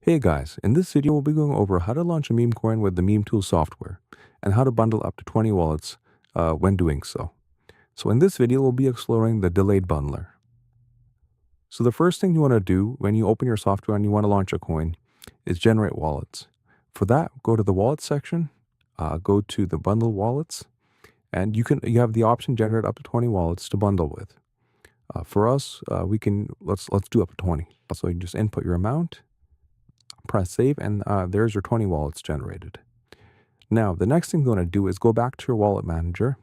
Hey guys, in this video we'll be going over how to launch a meme coin with the MemeTools software and how to bundle up to 20 wallets when doing so. So in this video we'll be exploring the delayed bundler. So the first thing you want to do when you open your software and you want to launch a coin is generate wallets. For that, go to the wallet section, go to the bundle wallets, and you have the option generate up to 20 wallets to bundle with. For us, let's do up to 20. So you just input your amount, press save, and there's your 20 wallets generated. Now, the next thing you want to do is go back to your wallet manager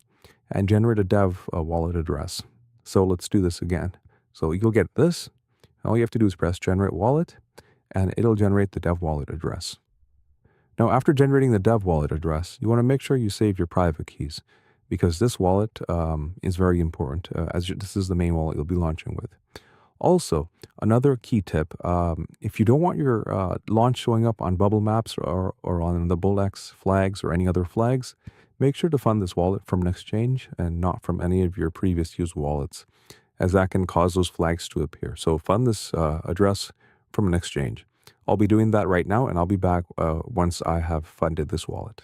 and generate a dev wallet address. So let's do this again. So you'll get this. All you have to do is press generate wallet, and it'll generate the dev wallet address. Now, after generating the dev wallet address, you want to make sure you save your private keys, because this wallet is very important, as this is the main wallet you'll be launching with. Also, another key tip, if you don't want your launch showing up on bubble maps or on the BullX flags or any other flags, make sure to fund this wallet from an exchange and not from any of your previous used wallets, as that can cause those flags to appear. So fund this address from an exchange. I'll be doing that right now, and I'll be back once I have funded this wallet.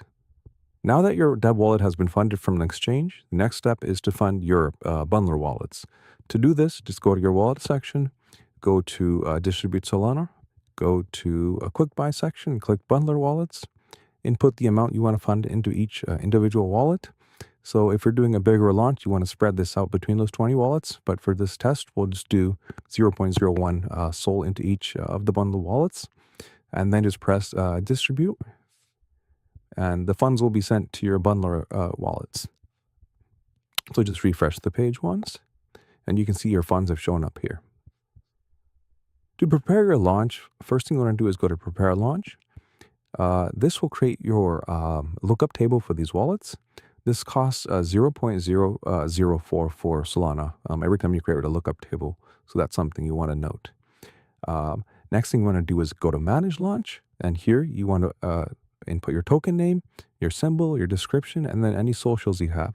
Now that your dev wallet has been funded from an exchange, the next step is to fund your bundler wallets. To do this, just go to your wallet section, go to Distribute Solana, go to a Quick Buy section, click Bundler Wallets, input the amount you want to fund into each individual wallet. So if you're doing a bigger launch, you want to spread this out between those 20 wallets. But for this test, we'll just do 0.01 SOL into each of the bundle wallets, and then just press Distribute, and the funds will be sent to your bundler wallets. So just refresh the page once, and you can see your funds have shown up here. To prepare your launch, first thing you want to do is go to Prepare Launch. This will create your lookup table for these wallets. This costs 0.0044 Solana every time you create a lookup table, so that's something you want to note. Next thing you want to do is go to Manage Launch, and here you want to input your token name, your symbol, your description, and then any socials you have.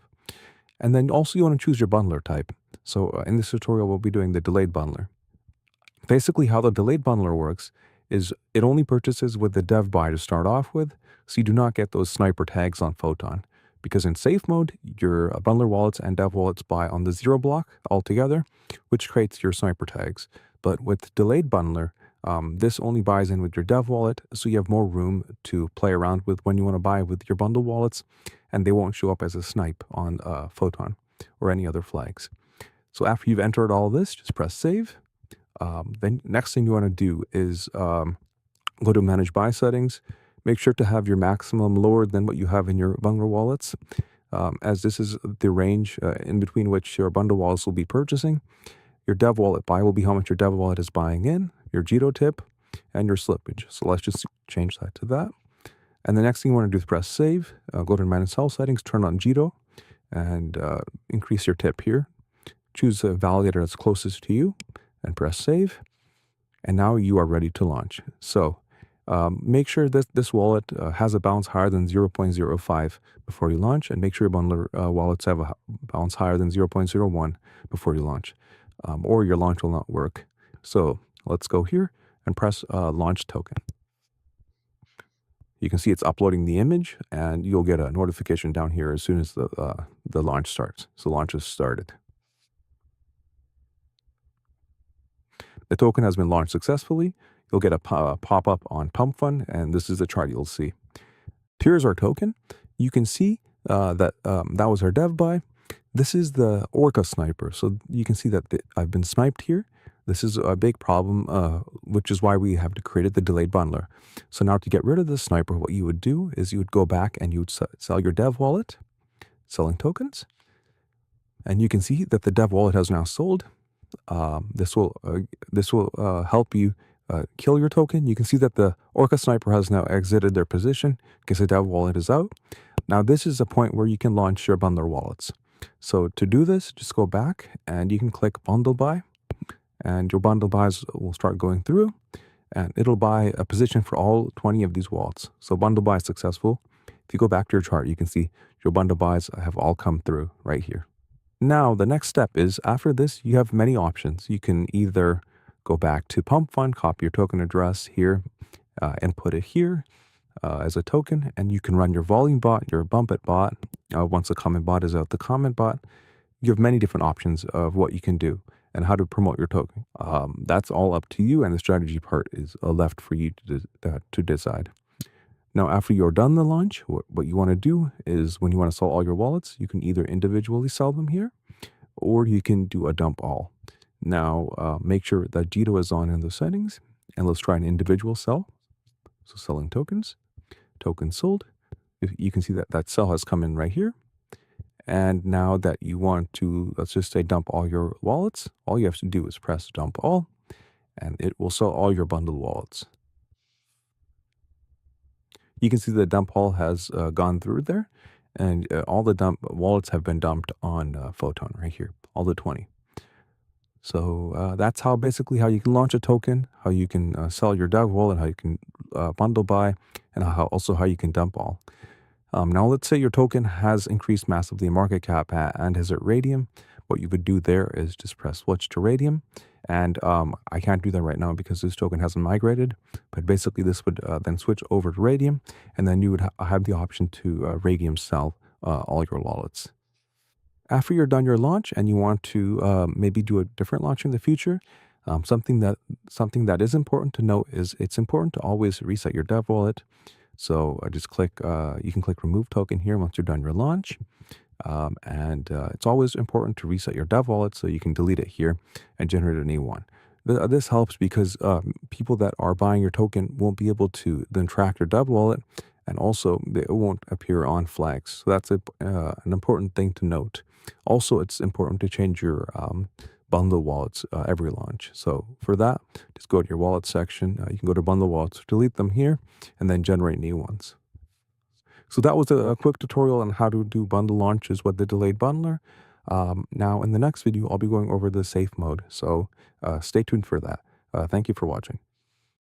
And then also you want to choose your bundler type. So in this tutorial, we'll be doing the delayed bundler. Basically, how the delayed bundler works is it only purchases with the dev buy to start off with, so you do not get those sniper tags on Photon. Because in safe mode, your bundler wallets and dev wallets buy on the 0 block altogether, which creates your sniper tags. But with delayed bundler, this only buys in with your dev wallet, so you have more room to play around with when you want to buy with your bundle wallets, and they won't show up as a snipe on Photon or any other flags. So after you've entered all this, just press save. Then next thing you want to do is go to Manage Buy Settings. Make sure to have your maximum lower than what you have in your bundle wallets, as this is the range in between which your bundle wallets will be purchasing. Your dev wallet buy will be how much your dev wallet is buying in, your Jito tip, and your slippage. So let's just change that to that. And the next thing you want to do is press save, go to Manage Sell Settings, turn on Jito, and increase your tip here. Choose a validator that's closest to you, and press save. And now you are ready to launch. So make sure that this wallet has a bounce higher than 0.05 before you launch, and make sure your bundler wallets have a bounce higher than 0.01 before you launch, or your launch will not work. So let's go here and press Launch Token. You can see it's uploading the image, and you'll get a notification down here as soon as the launch starts. So launch has started. The token has been launched successfully. You'll get a pop-up on pump.fun, and this is the chart you'll see. Here's our token. You can see that was our dev buy. This is the Orca sniper. So you can see that I've been sniped here. This is a big problem, which is why we have created the delayed bundler. So now to get rid of the sniper, what you would do is you would go back and you would sell your dev wallet, selling tokens. And you can see that the dev wallet has now sold. This will help you kill your token. You can see that the Orca sniper has now exited their position because the dev wallet is out. Now this is a point where you can launch your bundler wallets. So to do this, just go back and you can click bundle buy, and your bundle buys will start going through, and it'll buy a position for all 20 of these wallets. So bundle buy is successful. If you go back to your chart, you can see your bundle buys have all come through right here. Now, the next step is, after this, you have many options. You can either go back to pump.fun, copy your token address here, input it here as a token, and you can run your volume bot, your bump it bot. Once the comment bot is out, the comment bot. You have many different options of what you can do and how to promote your token. That's all up to you, and the strategy part is left for you to decide. Now, after you're done the launch, what you want to do is when you want to sell all your wallets, you can either individually sell them here, or you can do a dump all. Now, make sure that Jito is on in the settings, and let's try an individual sell. So selling tokens, tokens sold. You can see that that sell has come in right here. And now that you want to, let's just say, dump all your wallets, all you have to do is press dump all, and it will sell all your bundled wallets. You can see the dump all has gone through there, and all the dump wallets have been dumped on Photon right here, all the 20. So that's how basically how you can launch a token, how you can sell your dev wallet, how you can bundle buy, and also how you can dump all. Now, let's say your token has increased massively in market cap and is at Radium. What you would do there is just press switch to Radium. And I can't do that right now because this token hasn't migrated. But basically, this would then switch over to Radium. And then you would have the option to Radium sell all your wallets. After you're done your launch and you want to maybe do a different launch in the future, something that is important to note is it's important to always reset your dev wallet. So I just click, you can click remove token here once you're done your launch. It's always important to reset your dev wallet so you can delete it here and generate a new one. This helps because people that are buying your token won't be able to then track your dev wallet, and also it won't appear on flags. So that's an important thing to note. Also, it's important to change your bundle wallets every launch. So for that, just go to your wallet section. You can go to bundle wallets, delete them here, and then generate new ones. So that was a quick tutorial on how to do bundle launches with the delayed bundler. Now in the next video, I'll be going over the safe mode. So stay tuned for that. Thank you for watching.